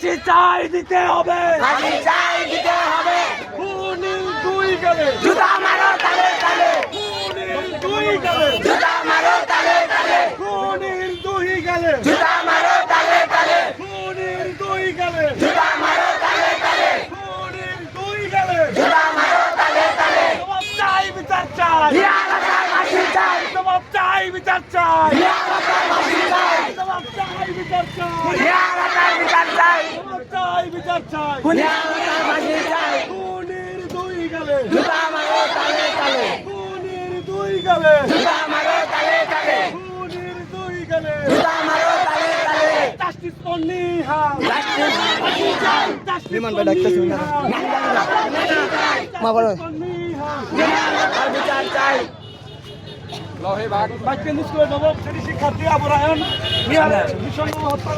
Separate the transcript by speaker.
Speaker 1: ফাঁসি চাই দিতে হবে,
Speaker 2: ফাঁসি চাই দিতে হবে।
Speaker 1: খুনি দুই গেলে
Speaker 2: জুতা মারো তালে তালে,
Speaker 1: খুনি দুই গেলে
Speaker 2: জুতা মারো তালে তালে,
Speaker 1: খুনির দুই গেলে
Speaker 2: জুতা মারো তালে তালে,
Speaker 1: খুনির দুই গেলে
Speaker 2: জুতা মারো তালে তালে,
Speaker 1: খুনির দুই গেলে
Speaker 2: জুতা মারো তালে তালে।
Speaker 1: জবাব চাই বিচার চাই,
Speaker 2: নিরাপত্তার ফাঁসি চাই,
Speaker 1: জবাব চাই বিচার চাই,
Speaker 2: নিরাপত্তার ফাঁসি চাই,
Speaker 1: জবাব চাই বিচার চাই,
Speaker 2: নিরাপত্তার বিচার চাই,
Speaker 1: জবাব চাই বিচার চাই,
Speaker 2: নিরাপত্তার ফাঁসি চাই।
Speaker 1: খুনির দুই গেলে
Speaker 2: জুতা মারো তালে তালে,
Speaker 1: খুনির দুই গেলে
Speaker 2: জুতা মারো তালে তালে,
Speaker 1: খুনির দুই গেলে
Speaker 2: জুতা মারো তালে তালে।
Speaker 1: জাস্টিস ফর নিহাল,
Speaker 2: জাস্টিস ফাঁসি চাই,
Speaker 1: বিমান ভাই ডাকতেছি না
Speaker 2: মা বলো।
Speaker 1: নিহাল
Speaker 2: নিরাপত্তার বিচার চাই।
Speaker 1: বাক্যেন্দ্র স্কুলে নবম শ্রেণী শিক্ষার্থী আবরায়ন নিহাল ভীষণ হত্যা